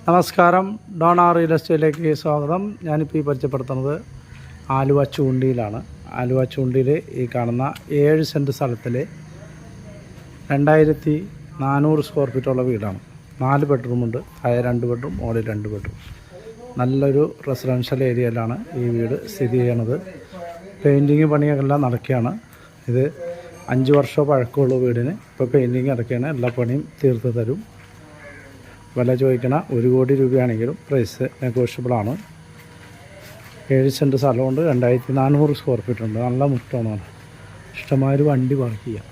നമസ്കാരം, Donna real എസ്റ്റേറ്റിലേക്ക് സ്വാഗതം. ഞാനിപ്പോൾ ഈ പരിചയപ്പെടുത്തുന്നത് ആലുവ ചൂണ്ടിയിലാണ്. ആലുവ ചൂണ്ടിയിൽ ഈ കാണുന്ന 7 സെൻറ്റ് സ്ഥലത്തിൽ 2400 സ്ക്വയർ ഫീറ്റുള്ള വീടാണ്. 4 ബെഡ്റൂമുണ്ട്, താഴെ 2 ബെഡ്റൂം, മുകളിൽ 2 ബെഡ്റൂം. നല്ലൊരു റെസിഡൻഷ്യൽ ഏരിയയിലാണ് ഈ വീട് സ്ഥിതി ചെയ്യണത്. പെയിൻറ്റിങ് പണിയെല്ലാം നടക്കുകയാണ്. ഇത് 5 വർഷം പഴക്കമുള്ള വീടിന് ഇപ്പോൾ പെയിൻറ്റിങ് നടക്കുകയാണ്. എല്ലാ പണിയും തീർത്ത് തരും. വില ചോദിക്കണ 1 കോടി രൂപയാണെങ്കിലും പ്രൈസ് നെഗോഷ്യബിളാണ്. 7 സെൻറ്റ് സ്ഥലമുണ്ട്, 2400 സ്ക്വയർ ഫീറ്റ് ഉണ്ട്. നല്ല മുറ്റമാണ്. ഇഷ്ടമായൊരു വണ്ടി പാർക്ക് ചെയ്യാം.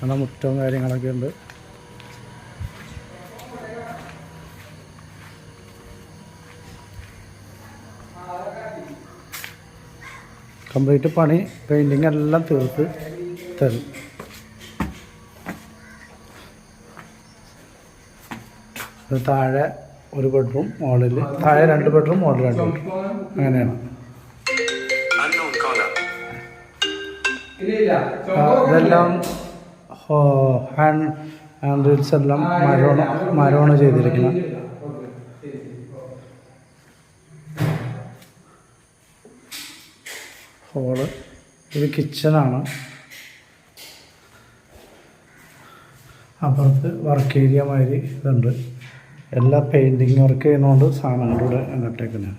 നല്ല മുറ്റവും കാര്യങ്ങളൊക്കെ ഉണ്ട്. കംപ്ലീറ്റ് പണി പെയിൻറ്റിങ് എല്ലാം തീർത്ത് തരും. താഴെ 1 ബെഡ്റൂം, മുകളിൽ താഴെ 2 ബെഡ്റൂം, മുകളിൽ 2 ബെഡ്റൂം, അങ്ങനെയാണ്. ഇതെല്ലാം ഹാൻഡ് റീൽസ് എല്ലാം മരമാണ് ചെയ്തിരിക്കുന്നത്. ഹോള്, ഇത് കിച്ചണാണ്. അപ്പുറത്ത് വർക്ക് ഏരിയ മാതിരി ഇതുണ്ട്. എല്ലാ പെയിൻറ്റിങ് വർക്ക് ചെയ്യുന്നതുകൊണ്ട് സാധനങ്ങളുടെ അങ്ങോട്ടേക്കാണ്.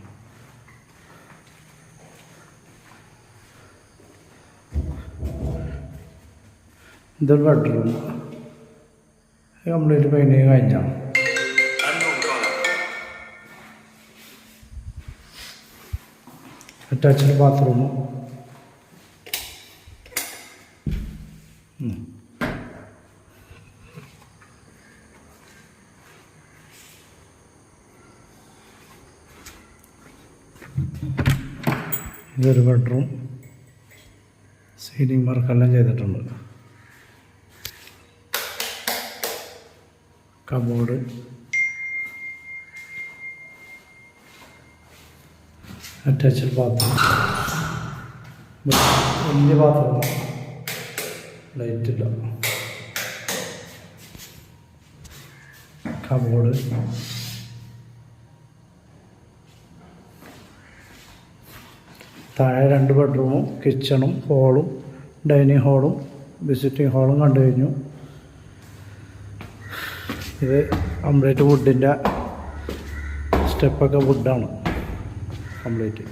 ഇതൊരു ബെഡ്റൂം, കംപ്ലീറ്റ് പെയിൻറ്റിങ് കഴിഞ്ഞാണ്. അറ്റാച്ച്ഡ് ബാത്റൂം, ഇതൊരു ബെഡ്റൂം. സീലിംഗ് വർക്കെല്ലാം ചെയ്തിട്ടുണ്ട്. കബോർഡ്, അറ്റാച്ച്ഡ് ബാത്റൂം, വലിയ ബാത്റൂം, ലൈറ്റില്ല. കബോർഡ്, താഴെ 2 ബെഡ്റൂമും കിച്ചണും ഹോളും ഡൈനിങ് ഹാളും വിസിറ്റിംഗ് ഹാളും കണ്ടു കഴിഞ്ഞു. ഇത് കംപ്ലീറ്റ് വുഡിൻ്റെ സ്റ്റെപ്പൊക്കെ വുഡാണ് കംപ്ലീറ്റ്.